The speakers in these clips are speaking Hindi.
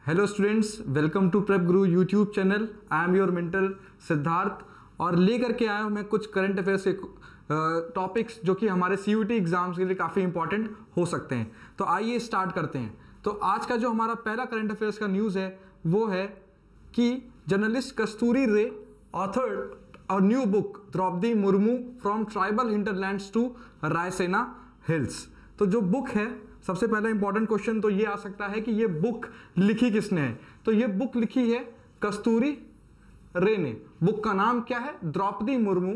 Hello students, welcome to prep Guru YouTube channel. I am your mentor Siddharth और लेकर के आया हूँ मैं कुछ करंट अफेयर्स के टॉपिक्स जो कि हमारे सीयूटी एग्जाम्स के लिए काफ़ी इंपॉर्टेंट हो सकते हैं। तो आइए स्टार्ट करते हैं। तो आज का जो हमारा पहला करंट अफेयर्स का न्यूज़ है वो है कि journalist Kasturi Ray authored a new book Draupadi Murmu from tribal hinterlands to Raisina hills. तो जो बुक है, सबसे पहला इंपॉर्टेंट क्वेश्चन तो ये आ सकता है कि ये बुक लिखी किसने है। तो ये बुक लिखी है कस्तूरी रे ने। बुक का नाम क्या है? Draupadi Murmu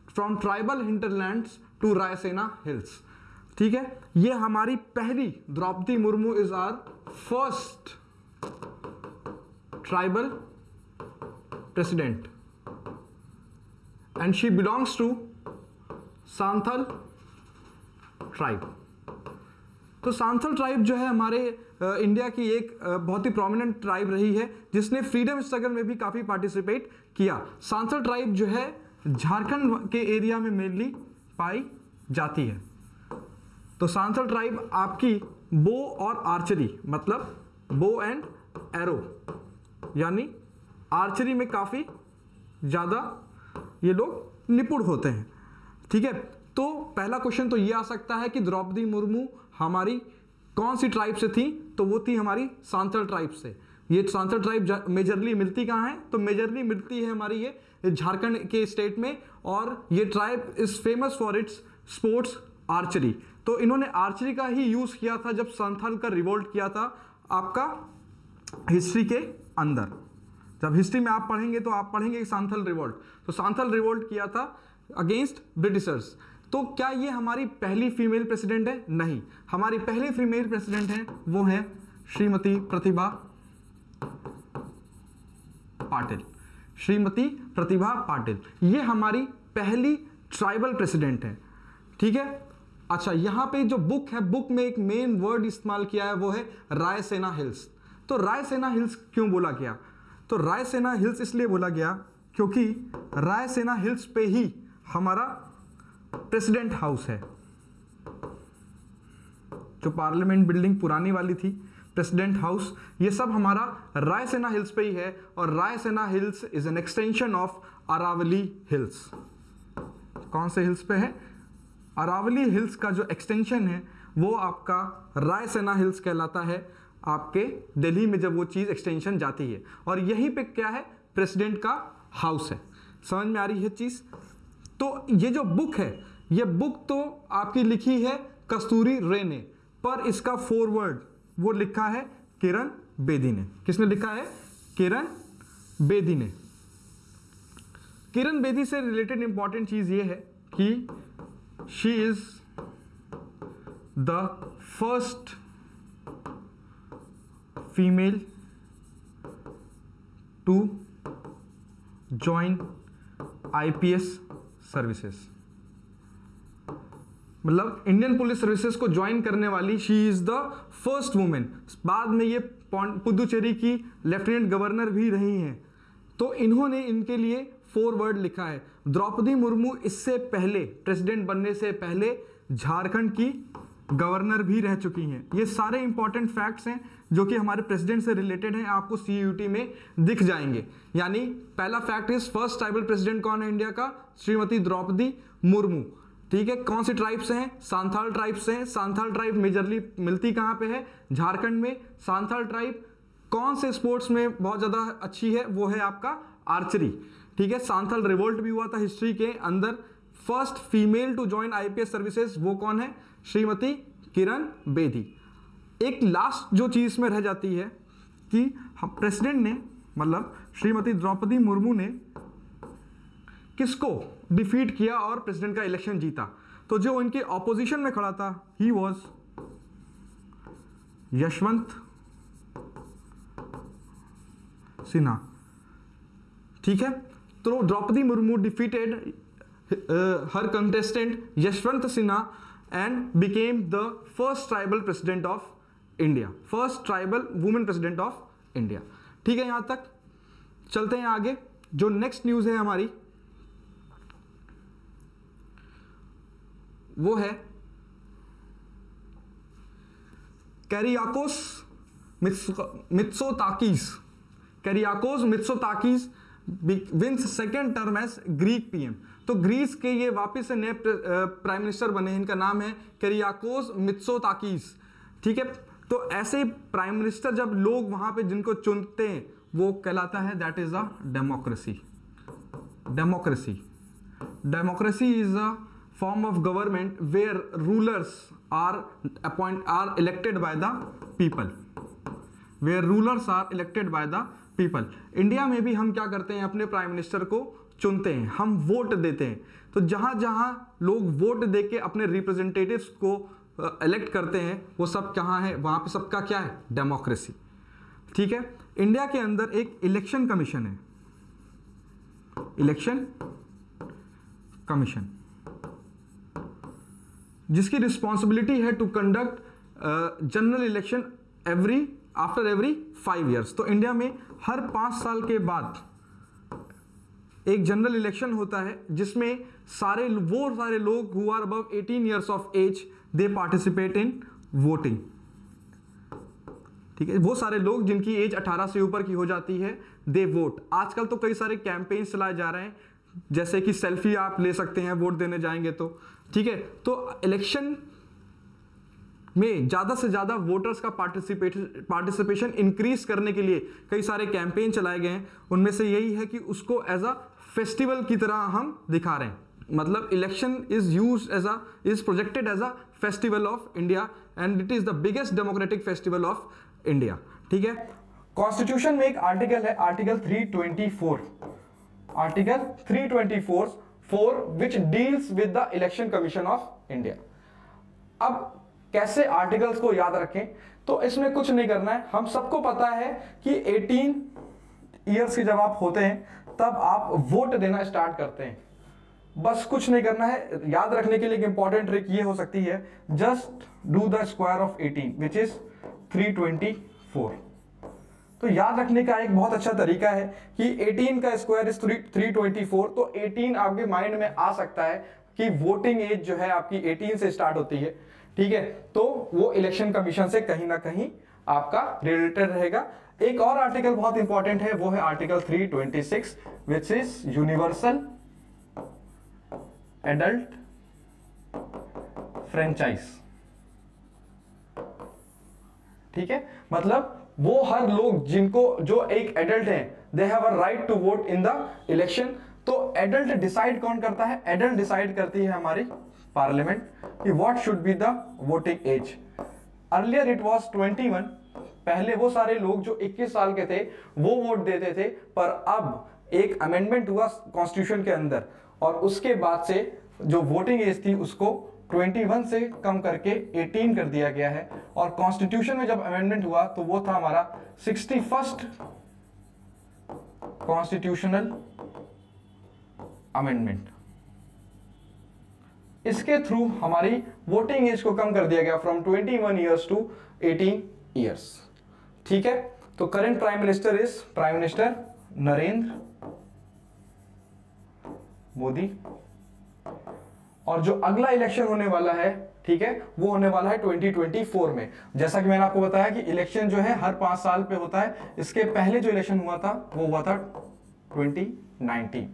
from tribal hinterlands to Raisina hills. ठीक है, ये हमारी पहली Draupadi Murmu is our first tribal president and she belongs to Santhal tribe. तो सांथल ट्राइब जो है हमारे इंडिया की एक बहुत ही प्रोमिनेंट ट्राइब रही है जिसने फ्रीडम स्ट्रगल में भी काफ़ी पार्टिसिपेट किया। सांथल ट्राइब जो है झारखंड के एरिया में मेनली पाई जाती है। तो सांथल ट्राइब आपकी बो और आर्चरी, मतलब बो एंड एरो यानी आर्चरी में काफ़ी ज़्यादा ये लोग निपुण होते हैं। ठीक है, तो पहला क्वेश्चन तो ये आ सकता है कि द्रौपदी मुर्मू हमारी कौन सी ट्राइब से थी? तो वो थी हमारी सांथल ट्राइब से। ये सांथल ट्राइब मेजरली मिलती कहाँ है? तो मेजरली मिलती है हमारी ये झारखंड के स्टेट में, और ये tribe is famous for its sports archery. तो इन्होंने आर्चरी का ही यूज किया था जब सांथल का रिवोल्ट किया था आपका हिस्ट्री के अंदर। जब हिस्ट्री में आप पढ़ेंगे तो आप पढ़ेंगे कि सांथल रिवोल्ट, तो सांथल रिवोल्ट किया था अगेंस्ट ब्रिटिशर्स। तो क्या ये हमारी पहली फीमेल प्रेसिडेंट है? नहीं, हमारी पहली फीमेल प्रेसिडेंट है वो है श्रीमती प्रतिभा पाटिल। श्रीमती प्रतिभा पाटिल ये हमारी पहली ट्राइबल प्रेसिडेंट है। ठीक है, अच्छा यहां पे जो बुक है, बुक में एक मेन वर्ड इस्तेमाल किया है वो है रायसेना हिल्स। तो रायसेना हिल्स क्यों बोला गया? तो रायसेना हिल्स इसलिए बोला गया क्योंकि रायसेना हिल्स पे ही हमारा प्रेसिडेंट हाउस है। जो पार्लियामेंट बिल्डिंग पुरानी वाली थी, प्रेसिडेंट हाउस, ये सब हमारा रायसेना हिल्स पे ही है। और Raisina hills is an extension of Aravalli hills. कौन से हिल्स पे है? अरावली हिल्स का जो एक्सटेंशन है वो आपका रायसेना हिल्स कहलाता है आपके दिल्ली में जब वो चीज एक्सटेंशन जाती है। और यहीं पे क्या है? प्रेसिडेंट का हाउस है। समझ में आ रही है चीज? तो ये जो बुक है, ये बुक तो आपकी लिखी है कस्तूरी रे ने, पर इसका फॉरवर्ड वो लिखा है किरण बेदी ने। किसने लिखा है? किरण बेदी ने। किरण बेदी से रिलेटेड इंपॉर्टेंट चीज ये है कि she is the first female to join IPS services, मतलब इंडियन पुलिस सर्विसेज को ज्वाइन करने वाली she is the first women. बाद में ये पुदुचेरी की लेफ्टिनेंट गवर्नर भी रही हैं। तो इन्होंने इनके लिए फॉरवर्ड लिखा है। द्रौपदी मुर्मू इससे पहले, प्रेसिडेंट बनने से पहले, झारखंड की गवर्नर भी रह चुकी हैं। ये सारे इंपॉर्टेंट फैक्ट्स हैं जो कि हमारे प्रेसिडेंट से रिलेटेड हैं, आपको सीयूटी में दिख जाएंगे। यानी पहला fact is first tribal president कौन है इंडिया का? श्रीमती द्रौपदी मुर्मू। ठीक है, कौन सी ट्राइब से हैं? सांथाल ट्राइब से हैं। सांथाल ट्राइब मेजरली मिलती कहां पे है? झारखंड में। सांथाल ट्राइब कौन से स्पोर्ट्स में बहुत ज्यादा अच्छी है? वो है आपका आर्चरी। ठीक है, सांथाल रिवोल्ट भी हुआ था हिस्ट्री के अंदर। First female to join IPS services वो कौन है? श्रीमती किरण बेदी। एक लास्ट जो चीज में रह जाती है कि हम प्रेसिडेंट ने, मतलब श्रीमती द्रौपदी मुर्मू ने किसको डिफीट किया और प्रेसिडेंट का इलेक्शन जीता? तो जो उनके ऑपोजिशन में खड़ा था ही वॉज यशवंत सिन्हा। ठीक है, तो Draupadi Murmu defeated her contestant Yashwant Sinha and became the first tribal president of India, first tribal woman president of India। ठीक है, यहां तक चलते हैं आगे। जो नेक्स्ट न्यूज है हमारी वो है Kyriakos Mitsotakis, Kyriakos Mitsotakis wins second term as Greek PM. तो ग्रीस के ये वापस से नए प्राइम मिनिस्टर बने, इनका नाम है कैरियाकोस मित्सोताकीस। ठीक है, तो ऐसे प्राइम मिनिस्टर जब लोग वहां पे जिनको चुनते हैं वो कहलाता है that is a democracy. Democracy is a form of government where rulers are elected by the people, where rulers are elected by the people। India में भी हम क्या करते हैं, अपने प्राइम मिनिस्टर को चुनते हैं, हम वोट देते हैं। तो जहां जहां लोग वोट देके अपने रिप्रेजेंटेटिव्स को इलेक्ट करते हैं वो सब कहाँ है, वहां पे सबका क्या है, डेमोक्रेसी। ठीक है, इंडिया के अंदर एक इलेक्शन कमीशन है, इलेक्शन कमीशन, जिसकी रिस्पॉन्सिबिलिटी है to conduct general election after every 5 years. तो इंडिया में हर 5 साल के बाद एक जनरल इलेक्शन होता है जिसमें सारे लोग who are above 18 years of age they participate in voting. ठीक है, वो सारे लोग जिनकी एज 18 से ऊपर की हो जाती है दे वोट। आजकल तो कई सारे कैंपेन्स चलाए जा रहे हैं, जैसे कि सेल्फी आप ले सकते हैं वोट देने जाएंगे तो। ठीक है, तो इलेक्शन में ज्यादा से ज्यादा वोटर्स का पार्टिसिपेशन इंक्रीज करने के लिए कई सारे कैंपेन चलाए गए हैं। उनमें से यही है कि उसको एज अ फेस्टिवल की तरह हम दिखा रहे हैं, मतलब election is projected as a festival of India and it is the biggest democratic festival of India. ठीक है, कॉन्स्टिट्यूशन में एक आर्टिकल है, article 324, article 324 which deals with the election commission of India. अब कैसे आर्टिकल्स को याद रखें, तो इसमें कुछ नहीं करना है। हम सबको पता है कि 18 ईयर्स के जब आप होते हैं तब आप वोट देना स्टार्ट करते हैं। बस कुछ नहीं करना है। याद रखने के लिए एक इंपॉर्टेंट ट्रिक ये हो सकती है, just do the square of 18 which is 324। तो याद रखने का एक बहुत अच्छा तरीका है कि 18 का स्क्वायर इज 324। तो 18 आपके माइंड में आ सकता है कि वोटिंग एज जो है आपकी 18 से स्टार्ट होती है। ठीक है, तो वो इलेक्शन कमीशन से कहीं ना कहीं आपका रिलेटेड रहेगा। एक और आर्टिकल बहुत इंपॉर्टेंट है, वो है article 326 which is universal adult franchise. ठीक है, मतलब वो हर लोग जिनको जो एक एडल्ट हैं they have a right to vote in the election. तो एडल्ट डिसाइड कौन करता है, एडल्ट डिसाइड करती है हमारी पार्लियामेंट कि what should be the voting age. Earlier it was 21। पहले वो सारे लोग जो 21 साल के थे वो वोट देते थे, पर अब एक अमेंडमेंट हुआ कॉन्स्टिट्यूशन के अंदर और उसके बाद से जो वोटिंग एज थी उसको 21 से कम करके 18 कर दिया गया है। और कॉन्स्टिट्यूशन में जब अमेंडमेंट हुआ तो वो था हमारा 61st कॉन्स्टिट्यूशनल अमेंडमेंट। इसके थ्रू हमारी वोटिंग एज को कम कर दिया गया फ्रॉम 21 ईयर्स टू 18 ईयर्स। ठीक है, तो current prime minister is prime minister Narendra Modi. और जो अगला इलेक्शन होने वाला है, ठीक है, वो होने वाला है 2024 में। जैसा कि मैंने आपको बताया कि इलेक्शन जो है हर 5 साल पे होता है। इसके पहले जो इलेक्शन हुआ था वो हुआ था 2019।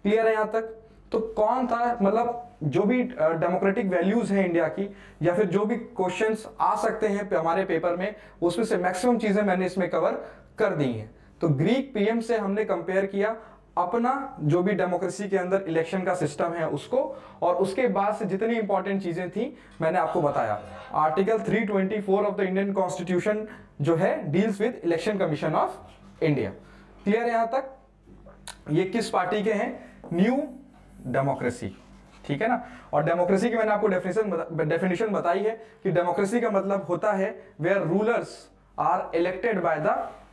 क्लियर है यहां तक? तो कौन था, मतलब जो भी डेमोक्रेटिक वैल्यूज हैं इंडिया की, या फिर जो भी क्वेश्चंस आ सकते हैं हमारे पेपर में, उसमें से मैक्सिमम चीजें मैंने इसमें कवर कर दी हैं। तो ग्रीक पीएम से हमने कंपेयर किया अपना जो भी डेमोक्रेसी के अंदर इलेक्शन का सिस्टम है उसको, और उसके बाद से जितनी इंपॉर्टेंट चीजें थी मैंने आपको बताया। Article 324 of the Indian constitution जो है deals with election commission of India. Clear है यहां तक? ये किस पार्टी के हैं? New democracy. ठीक है ना। और डेमोक्रेसी की मैंने आपको डेफिनेशन बताई है कि डेमोक्रेसी का मतलब होता है where rulers are elected by the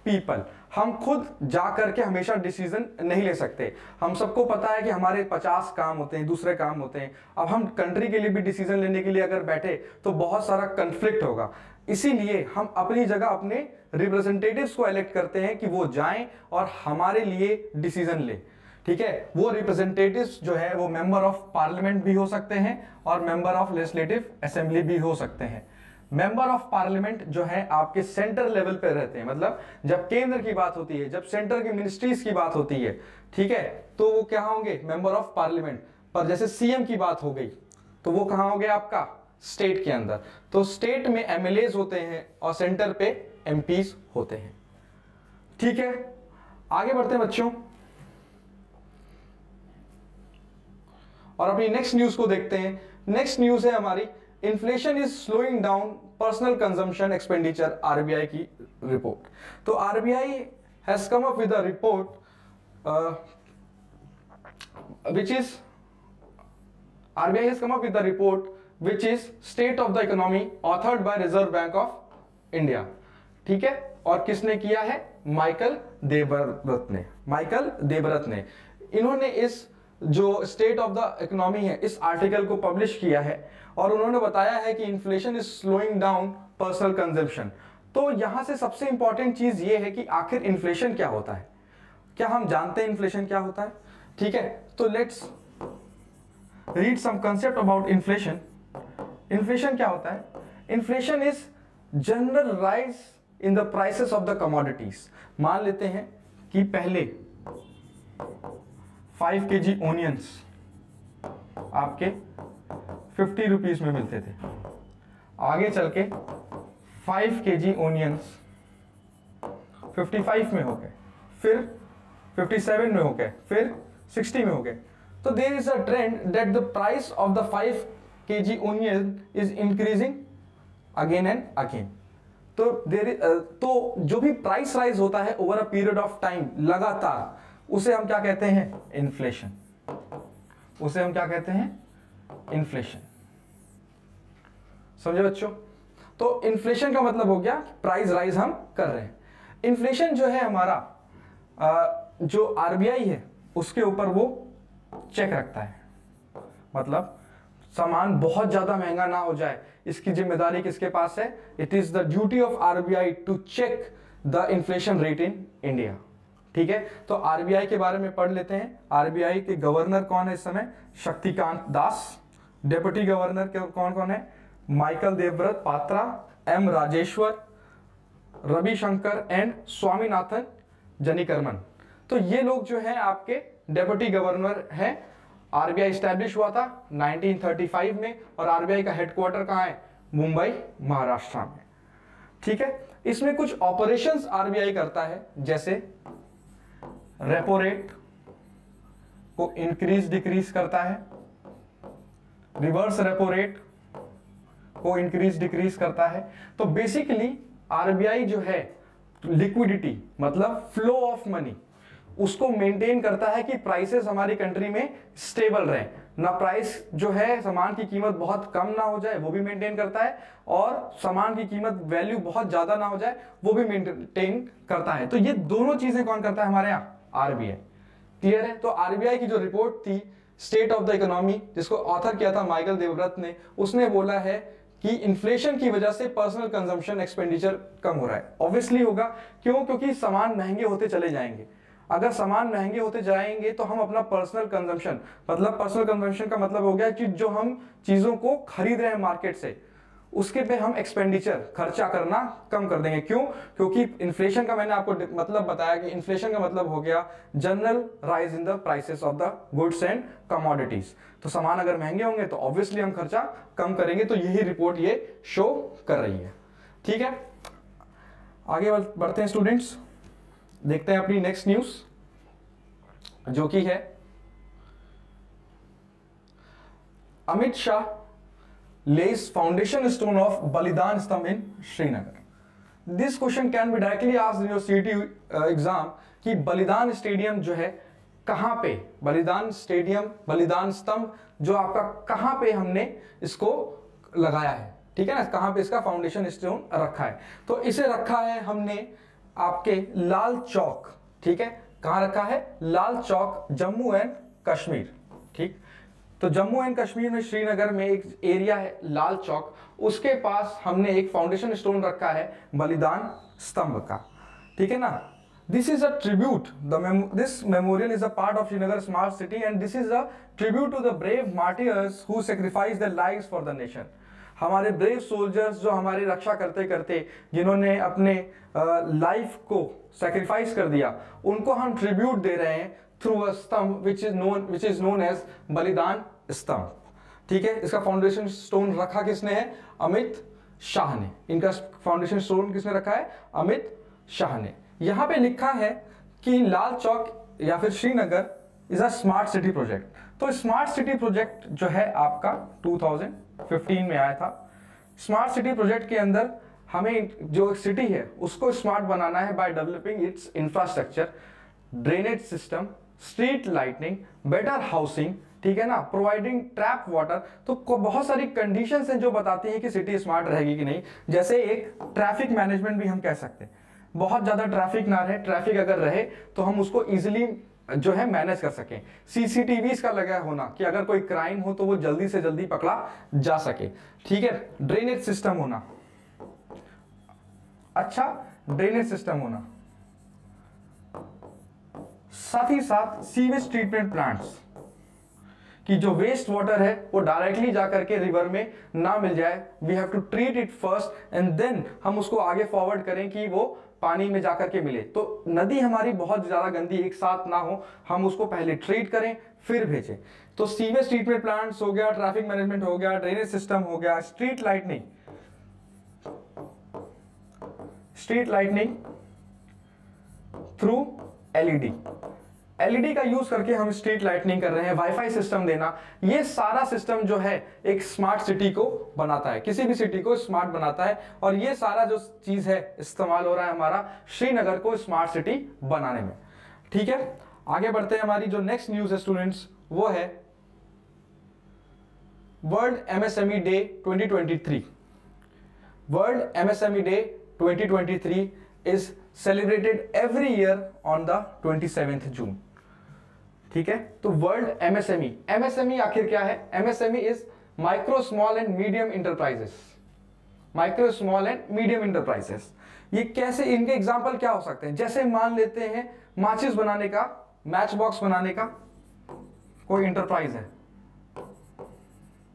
people. हम खुद जा करके हमेशा डिसीजन नहीं ले सकते। हम सबको पता है कि हमारे 50 काम होते हैं, दूसरे काम होते हैं। अब हम कंट्री के लिए भी डिसीजन लेने के लिए अगर बैठे तो बहुत सारा कंफ्लिक्ट होगा। इसीलिए हम अपनी जगह अपने रिप्रेजेंटेटिव्स को इलेक्ट करते हैं कि वो जाएं और हमारे लिए डिसीजन ले। ठीक है, वो रिप्रेजेंटेटिव्स जो है वो मेंबर ऑफ पार्लियामेंट भी हो सकते हैं और मेंबर ऑफ लेजिस्लेटिव असेंबली भी हो सकते हैं। मेंबर ऑफ पार्लियामेंट जो है आपके सेंटर लेवल पे रहते हैं, मतलब जब केंद्र की बात होती है, जब सेंटर की मिनिस्ट्रीज की बात होती है, ठीक है, तो वो क्या होंगे, मेंबर ऑफ पार्लियामेंट। पर जैसे सीएम की बात हो गई तो वो कहां हो गया आपका, स्टेट के अंदर। तो स्टेट में एमएलएज होते हैं और सेंटर पे एमपीज होते हैं। ठीक है, आगे बढ़ते हैं बच्चों और अपनी नेक्स्ट न्यूज को देखते हैं। नेक्स्ट न्यूज है हमारी, inflation is slowing down personal consumption expenditure, RBI की रिपोर्ट। तो RBI has come up with a report which is RBI has come up with the report which is State of the Economy authored by Reserve Bank of India। ठीक है, और किसने किया है, माइकल देबरत ने। इन्होंने इस जो स्टेट ऑफ द इकोनॉमी है इस आर्टिकल को पब्लिश किया है और उन्होंने बताया है कि inflation is slowing down personal consumption. तो यहां से सबसे इंपॉर्टेंट चीज ये है कि आखिर इन्फ्लेशन क्या होता है, क्या हम जानते हैं इन्फ्लेशन क्या होता है। ठीक है, तो let's read some concept about inflation. Inflation क्या होता है, inflation is general rise in the prices of the commodities. मान लेते हैं कि पहले 5 kg ओनियंस आपके 50 रुपीज में मिलते थे, आगे चल के 5 kg ओनियंस 55 में हो गए, फिर 57 में हो गए, फिर 60 में हो गए। तो there is a trend that the price of the 5 kg onion is increasing again and again. तो जो भी प्राइस राइज होता है over a period of time लगातार, उसे हम क्या कहते हैं, इन्फ्लेशन। उसे हम क्या कहते हैं, इन्फ्लेशन। समझे बच्चों। तो इन्फ्लेशन का मतलब हो गया प्राइस राइज हम कर रहे हैं। इन्फ्लेशन जो है हमारा जो आरबीआई है उसके ऊपर वो चेक रखता है, मतलब सामान बहुत ज्यादा महंगा ना हो जाए, इसकी जिम्मेदारी किसके पास है, it is the duty of RBI to check the inflation rate in India. ठीक है, तो आरबीआई के बारे में पढ़ लेते हैं। आरबीआई के गवर्नर कौन है इस समय, शक्तिकांत दास। डेप्यूटी गवर्नर कौन कौन है, Michael Debabrata Patra, M Rajeshwar, Ravishankar and Swaminathan Janakiraman. तो ये लोग जो हैं आपके डेप्यूटी गवर्नर हैं। आरबीआई स्टैब्लिश हुआ था 1935 में और आरबीआई का हेडक्वार्टर कहां है, मुंबई महाराष्ट्र में। ठीक है, इसमें कुछ ऑपरेशंस आरबीआई करता है, जैसे रेपो रेट को इंक्रीज डिक्रीज करता है, रिवर्स रेपो रेट को इंक्रीज डिक्रीज करता है। तो बेसिकली आरबीआई जो है लिक्विडिटी मतलब फ्लो ऑफ मनी उसको मेंटेन करता है कि प्राइसेस हमारी कंट्री में स्टेबल रहे, ना प्राइस जो है सामान की कीमत बहुत कम ना हो जाए वो भी मेंटेन करता है, और सामान की कीमत वैल्यू बहुत ज्यादा ना हो जाए वो भी मेंटेन करता है। तो ये दोनों चीजें कौन करता है हमारे यहाँ, आरबीआई। क्लियर है। तो आरबीआई की जो रिपोर्ट थी स्टेट ऑफ द इकोनॉमी, जिसको ऑथर किया था माइकल देवव्रत ने, उसने बोला है कि इन्फ्लेशन की वजह से पर्सनल कंजम्पशन एक्सपेंडिचर कम हो रहा है। ऑब्वियसली होगा, क्यों, क्योंकि सामान महंगे होते चले जाएंगे। अगर सामान महंगे होते जाएंगे तो हम अपना पर्सनल कंजम्पशन, मतलब पर्सनल कंजम्पशन का मतलब हो गया कि जो हम चीजों को खरीद रहे हैं मार्केट से उसके पे हम एक्सपेंडिचर खर्चा करना कम कर देंगे। क्यों, क्योंकि इन्फ्लेशन का मैंने आपको मतलब बताया कि इन्फ्लेशन का मतलब हो गया general rise in the prices of the goods and commodities. तो सामान अगर महंगे होंगे तो ऑब्वियसली हम खर्चा कम करेंगे। तो यही रिपोर्ट ये शो कर रही है। ठीक है, आगे बढ़ते हैं स्टूडेंट्स, देखते हैं अपनी नेक्स्ट न्यूज जो कि है Amit Shah lays foundation stone of बलिदान स्तंभ in Srinagar. This question can be directly asked in your CET exam कि बलिदान स्टेडियम जो है कहां पे, बलिदान स्टेडियम बलिदान स्तंभ जो आपका कहां पे हमने इसको लगाया है, ठीक है ना, कहां पे इसका फाउंडेशन स्टोन रखा है। तो इसे रखा है हमने आपके लाल चौक। ठीक है, कहां रखा है, लाल चौक, जम्मू एंड कश्मीर। ठीक, तो जम्मू एंड कश्मीर में श्रीनगर में एक एरिया है लाल चौक, उसके पास हमने एक फाउंडेशन स्टोन रखा है बलिदान स्तंभ का। ठीक है ना, this is a tribute, this memorial is a part of Srinagar smart city and this is a tribute to the brave martyrs who sacrifice their lives for the nation. हमारे ब्रेव सोल्जर्स जो हमारी रक्षा करते करते जिन्होंने अपने लाइफ को सैक्रिफाइस कर दिया, उनको हम ट्रिब्यूट दे रहे हैं थ्रू अ स्तंभ विच इज नोन एज बलिदान स्तंभ। ठीक है, इसका फाउंडेशन स्टोन रखा किसने है? अमित शाह ने। इनका फाउंडेशन स्टोन किसने रखा है? अमित शाह ने। यहां पे लिखा है कि लाल चौक या फिर Srinagar is a smart city project. तो स्मार्ट सिटी प्रोजेक्ट जो है आपका 2015 में आया था। स्मार्ट सिटी प्रोजेक्ट के अंदर हमें जो सिटी है उसको स्मार्ट बनाना है by developing it's infrastructure, drainage system, street lightning, better housing, ठीक है ना, प्रोवाइडिंग ट्रैप वाटर। तो बहुत सारी कंडीशंस हैं जो बताती हैं कि सिटी स्मार्ट रहेगी कि नहीं। जैसे एक ट्रैफिक मैनेजमेंट भी हम कह सकते हैं, बहुत ज्यादा ट्रैफिक ना रहे, ट्रैफिक अगर रहे तो हम उसको इजिली जो है मैनेज कर सकें। सीसीटीवी का लगा होना कि अगर कोई क्राइम हो तो वो जल्दी से जल्दी पकड़ा जा सके। ठीक है, ड्रेनेज सिस्टम होना, अच्छा ड्रेनेज सिस्टम होना, साथ ही साथ सीवेज ट्रीटमेंट प्लांट्स कि जो वेस्ट वाटर है वो डायरेक्टली जाकर के रिवर में ना मिल जाए, we have to treat it first and then हम उसको आगे फॉरवर्ड करें कि वो पानी में जाकर के मिले। तो नदी हमारी बहुत ज्यादा गंदी एक साथ ना हो, हम उसको पहले ट्रीट करें फिर भेजें। तो सीवेज ट्रीटमेंट प्लांट्स हो गया, ट्रैफिक मैनेजमेंट हो गया, ड्रेनेज सिस्टम हो गया, street lightning through LED. LED का यूज करके हम स्ट्रीट लाइटनिंग कर रहे हैं, वाईफाई सिस्टम देना, ये सारा सिस्टम जो है एक स्मार्ट सिटी को बनाता है, किसी भी सिटी को स्मार्ट बनाता है। और ये सारा जो चीज है इस्तेमाल हो रहा है हमारा श्रीनगर को स्मार्ट सिटी बनाने में। ठीक है, आगे बढ़ते हैं। हमारी जो नेक्स्ट न्यूज है स्टूडेंट्स वो है world MSME day 2023। World MSME day 2023 is celebrated every year on the 27th जून। ठीक है, तो वर्ल्ड एमएसएमई, एमएसएमई आखिर क्या है? MSME is micro small and medium enterprises. Micro small and medium enterprises, ये कैसे, इनके एग्जांपल क्या हो सकते हैं? जैसे मान लेते हैं माचिस बनाने का, मैच बॉक्स बनाने का कोई इंटरप्राइज है,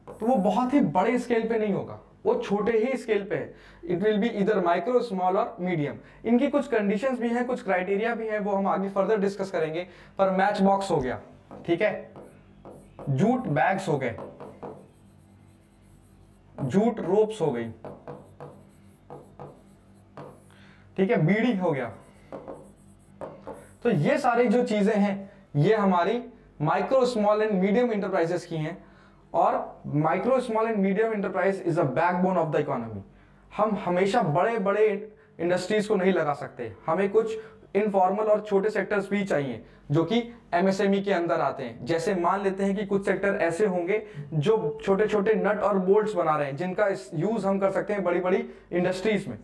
तो वो बहुत ही बड़े स्केल पे नहीं होगा, वो छोटे ही स्केल पे है। इट विल बी इधर माइक्रो, स्मॉल और मीडियम। इनकी कुछ कंडीशंस भी हैं, कुछ क्राइटेरिया भी हैं, वो हम आगे फर्दर डिस्कस करेंगे। पर मैच बॉक्स हो गया, ठीक है, जूट बैग्स हो गए, जूट रोप्स हो गई, ठीक है, बीड़ी हो गया। तो ये सारी जो चीजें हैं ये हमारी micro, small and medium enterprises की हैं। और micro, small and medium enterprise is a backbone of the economy. हम हमेशा बड़े बड़े इंडस्ट्रीज को नहीं लगा सकते, हमें कुछ इनफॉर्मल और छोटे सेक्टर्स भी चाहिए जो कि एमएसएमई के अंदर आते हैं। जैसे मान लेते हैं कि कुछ सेक्टर ऐसे होंगे जो छोटे छोटे नट और बोल्ट्स बना रहे हैं, जिनका यूज हम कर सकते हैं बड़ी बड़ी इंडस्ट्रीज में।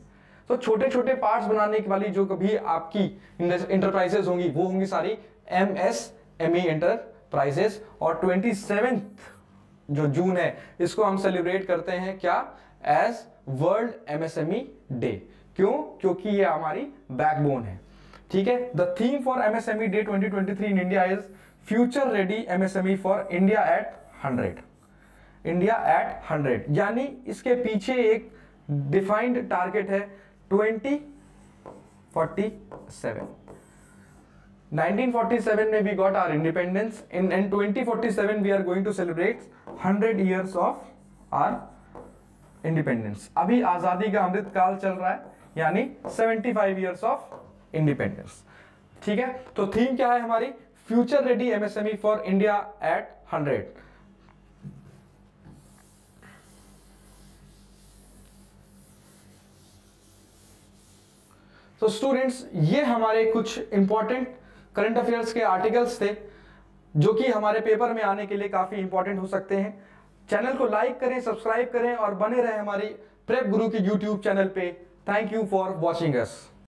तो छोटे छोटे पार्ट्स बनाने वाली जो कभी आपकी इंटरप्राइजेस होंगी वो होंगी सारी एमएसएमई इंटरप्राइजेस। और 27 जो जून है इसको हम सेलिब्रेट करते हैं क्या? As world MSME day. क्यों? क्योंकि ये हमारी बैकबोन है। ठीक है, the theme for MSME day 2023 in India is future ready MSME for India at 100। India at 100 यानी इसके पीछे एक डिफाइंड टारगेट है 2047। 1947 में we got our independence. In 2047 we are going to celebrate 100 years of our independence. अभी आजादी का अमृत काल चल रहा है, यानी 75 years of independence. ठीक है, तो थीम क्या है हमारी? Future ready MSME for India at 100। तो स्टूडेंट्स, ये हमारे कुछ इंपॉर्टेंट करंट अफेयर्स के आर्टिकल्स थे जो कि हमारे पेपर में आने के लिए काफी इंपॉर्टेंट हो सकते हैं। चैनल को लाइक करें, सब्सक्राइब करें और बने रहें हमारी प्रेप गुरु की यूट्यूब चैनल पे। Thank you for watching us.